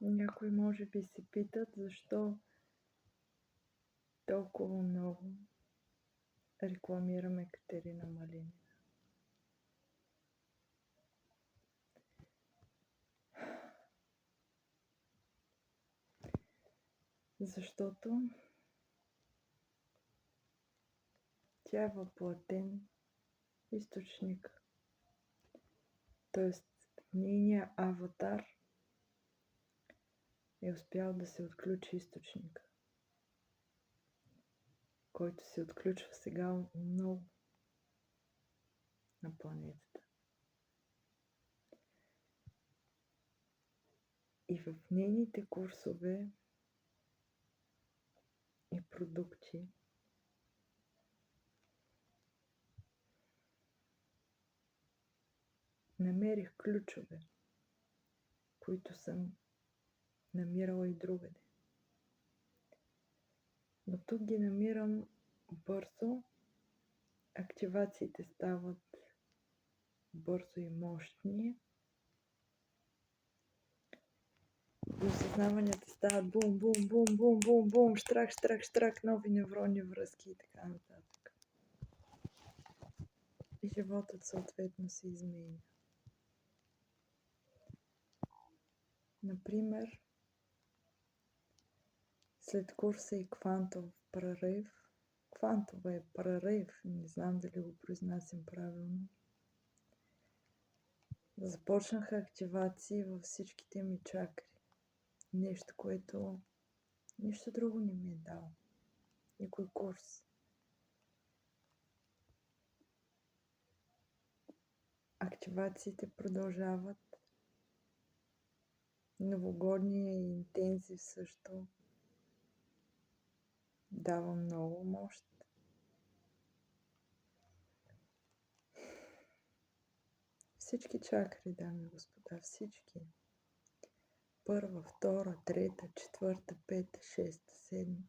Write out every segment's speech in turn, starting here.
Някои може би се питат защо толкова много рекламираме Катерина Малинина. Защото тя е въплътен източник. Тоест, нейният аватар е успял да се отключи източника, който се отключва сега много на планетата. И в нейните курсове и продукти намерих ключове, които съм намирала и другаде. Но тук ги намирам бързо, активациите стават бързо и мощни, и осъзнаванията стават бум, бум, бум, бум, бум, бум, штрак, штрак, штрак, нови невронни връзки и така нататък. И животът съответно се изменя. Например, след курса и квантов прорив, квантова е прорив, не знам дали го произнасям правилно, започнаха активации във всичките ми чакри. Нещо, което нищо друго не ми е дал. Никой курс. Активациите продължават. Новогодния интензив също дава много мощ. Всички чакри, дами и господа, всички. Първа, втора, трета, четвърта, пета, шеста, седма.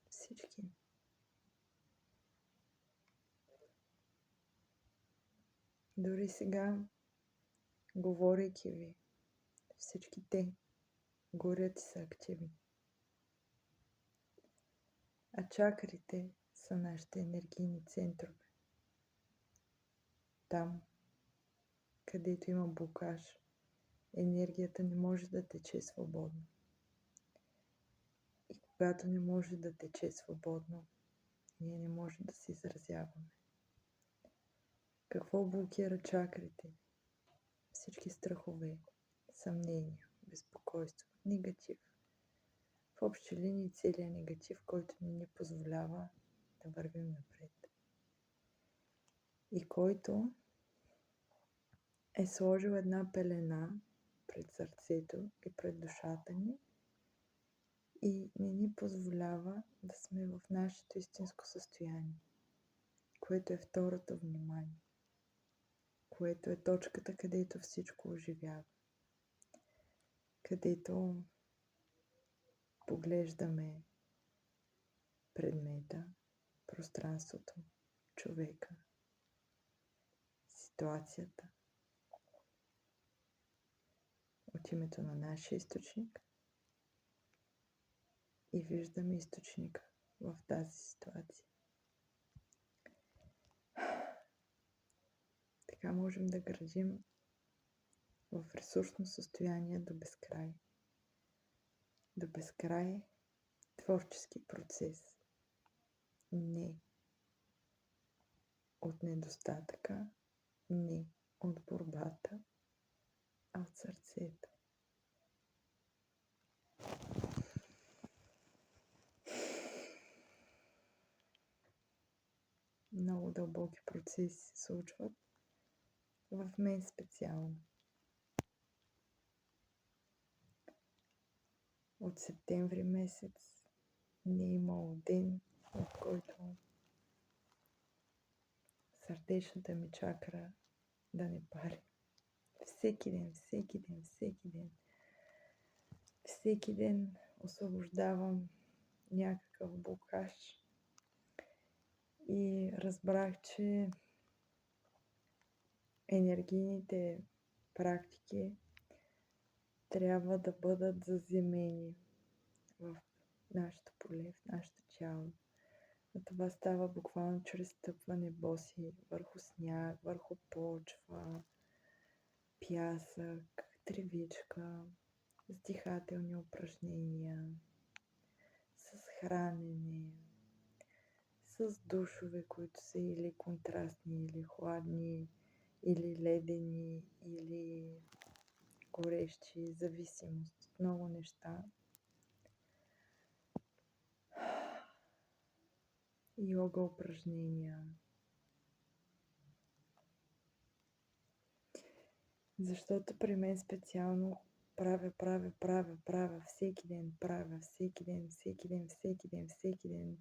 Всички. Дори сега, говорейки ви, всички те горят и са активни. А чакрите са нашите енергийни центрове. Там, където има блокаж, енергията не може да тече свободно. И когато не може да тече свободно, ние не можем да се изразяваме. Какво блокира чакрите? Всички страхове, съмнения, безпокойство, негатив. В общи линии целият негатив, който не ни позволява да вървим напред. И който е сложил една пелена пред сърцето и пред душата ни и не ни позволява да сме в нашето истинско състояние, което е второто внимание, което е точката, където всичко оживява, където поглеждаме предмета, пространството, човека, ситуацията от името на нашия източник и виждаме източника в тази ситуация. Така можем да градим в ресурсно състояние до безкрай. До безкрай творчески процес. Не от недостатъка, не от борбата, а от сърцето. Много дълбоки процеси се случват в мен специално. От септември месец не е имало ден, в който сърдечната ми чакра да не пари. Всеки ден, всеки ден, всеки ден. Всеки ден освобождавам някакъв блокаж и разбрах, че енергийните практики трябва да бъдат заземени в нашето поле, в нашето тяло. Но това става буквално чрез стъпване боси върху сняг, върху почва, пясък, тревичка, с дихателни упражнения, с хранене, с душове, които са или контрастни, или хладни, или ледени, или горещи, зависимост от много неща. Йога упражнения. Защото при мен специално правя всеки ден, всеки ден,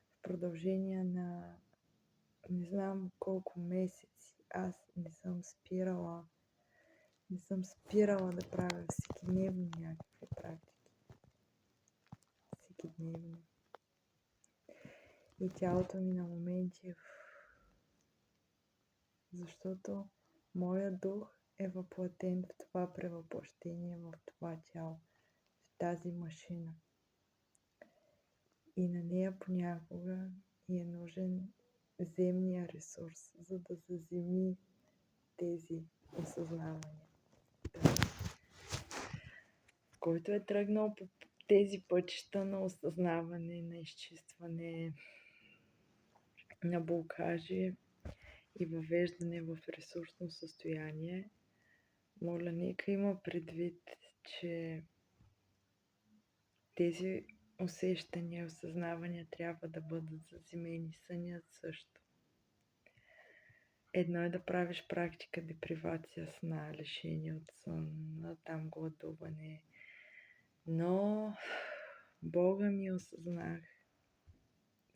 в продължение на не знам колко месеци. Аз не съм спирала да правя всекидневно някакви практики. Всекидневно. И тялото ми на моменти, защото моят дух е въплатен в това превъплъщение, в това тяло, в тази машина. И на нея понякога е нужен земния ресурс, за да заземи тези осъзнавания. Който е тръгнал по тези пътища на осъзнаване, на изчистване, на блокажи и въвеждане в ресурсно състояние, моля, нека има предвид, че тези усещания, осъзнавания трябва да бъдат заземени. Сънят също. Едно е да правиш практика депривация сна, лишение от сън, там гладуване. Но Бога ми осъзнах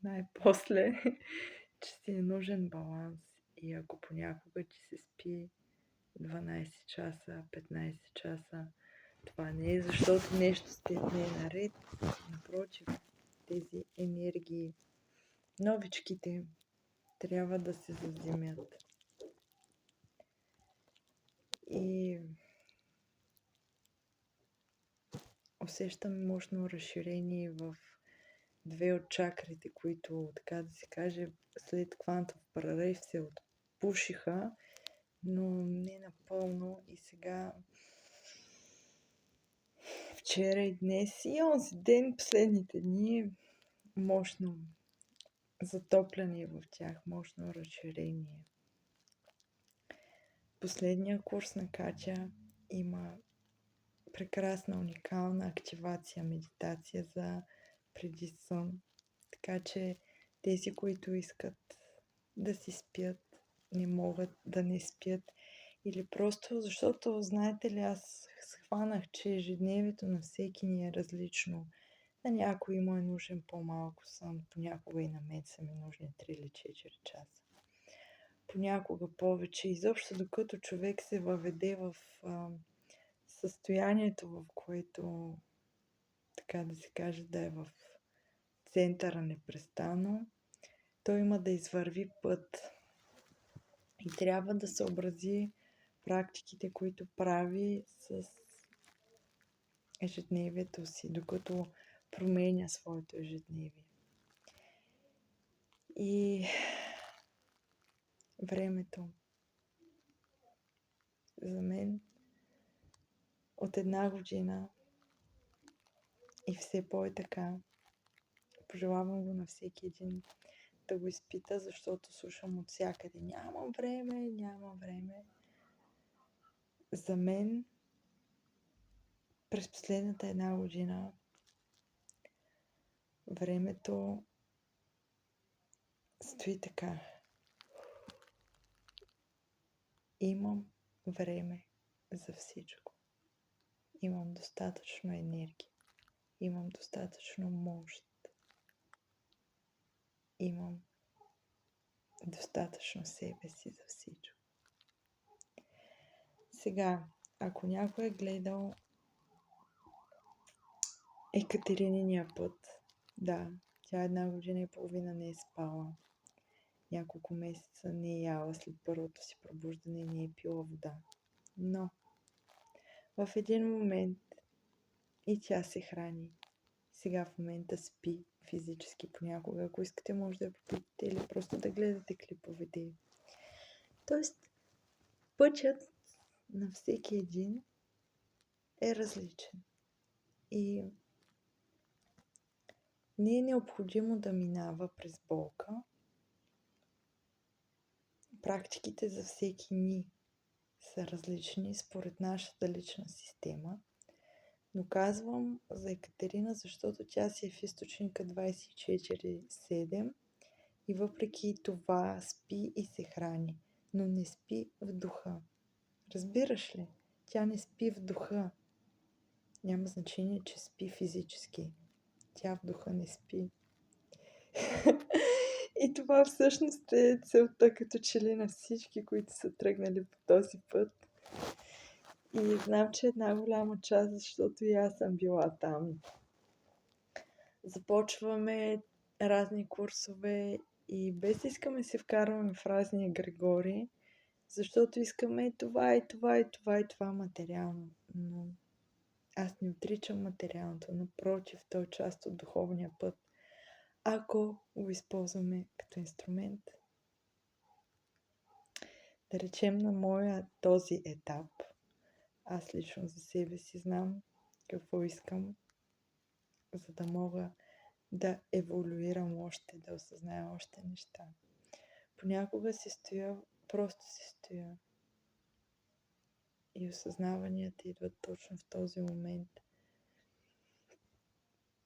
най-после, че си е нужен баланс. И ако понякога ти се спи 12 часа, 15 часа, това не е защото нещо с теб не е наред. Напротив, тези енергии, новичките, трябва да се заземят. И усещам мощно разширение в две от чакрите, които, така да се каже, след квантов прорив се отпушиха, но не напълно. И сега, вчера и днес и онзи ден, последните дни, мощно затопляне в тях, мощно разширение. Последния курс на Катя има прекрасна, уникална активация, медитация за преди сън. Така че тези, които искат да си спят, не могат да не спят. Или просто защото, знаете ли, аз схванах, че ежедневието на всеки ни е различно. На някой му е нужен по-малко сън, понякога и на мен са ми нужни 3 или 4 часа. Понякога повече. Изобщо докато човек се въведе в състоянието, в което, така да се каже, да е в центъра непрестанно, той има да извърви път и трябва да съобрази практиките, които прави с ежедневието си, докато променя своето ежедневие. И времето за мен от 1 година и все по-е така. Пожелавам го на всеки един да го изпита, защото слушам от всякъде. Нямам време. За мен през последната 1 година времето стои така. Имам време за всичко. Имам достатъчно енергия. Имам достатъчно мощ. Имам достатъчно себе си за всичко. Сега, ако някой е гледал Екатерининия път, да, тя 1 година и половина не е спала. Няколко месеца не е яла след първото си пробуждане и не е пила вода. Но В един момент и тя се храни. Сега в момента спи физически понякога. Ако искате, може да я попитате или просто да гледате клиповете й. Тоест, пътят на всеки един е различен. И не е необходимо да минава през болка. Практиките за всеки ни са различни според нашата лична система. Но казвам за Екатерина, защото тя си е в източника 24/7 и въпреки това спи и се храни, но не спи в духа. Разбираш ли? Тя не спи в духа. Няма значение, че спи физически. Тя в духа не спи. И това всъщност е целта като че ли на всички, които са тръгнали по този път. И знам, че една голяма част, защото и аз съм била там. Започваме разни курсове и без да искаме се вкарваме в разни егрегори, защото искаме това и това и това и това материално. Но аз не отричам материалното, напротив, то е част от духовния път. Ако го използваме като инструмент. Да речем на моя този етап, аз лично за себе си знам какво искам, за да мога да еволюирам още, да осъзная още неща. Понякога си стоя, просто си стоя. И осъзнаванията идват точно в този момент.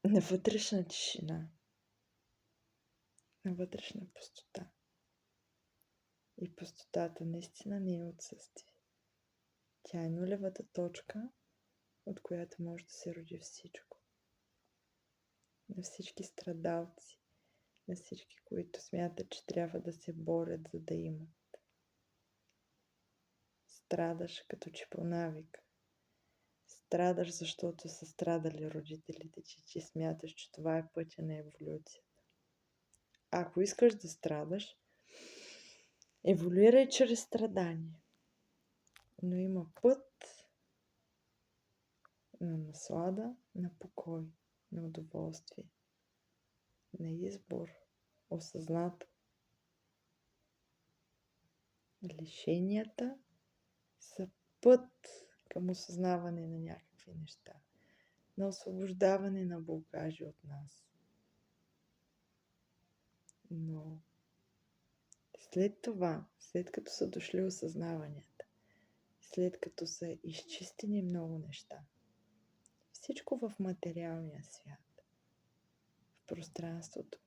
На вътрешна тишина. На вътрешна пустота. И пустотата наистина не е отсъствие. Тя е нулевата точка, от която може да се роди всичко. На всички страдалци, на всички, които смятат, че трябва да се борят, за да имат. Страдаш като че по навик. Страдаш, защото са страдали родителите, че смяташ, че това е пътя на еволюцията. Ако искаш да страдаш, еволюирай чрез страдание. Но има път на наслада, на покой, на удоволствие, на избор, осъзнато. Лишенията са път към осъзнаване на някакви неща, на освобождаване на блокажи от нас. Но след това, след като са дошли осъзнаванията, след като са изчистени много неща, всичко в материалния свят, в пространството,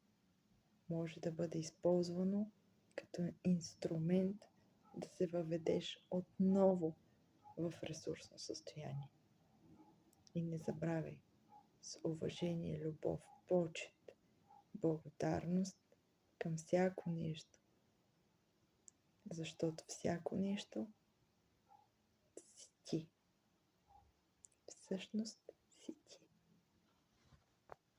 може да бъде използвано като инструмент да се въведеш отново в ресурсно състояние. И не забравяй, с уважение, любов, почет, благодарност към всяко нещо. Защото всяко нещо си ти. Всъщност си ти.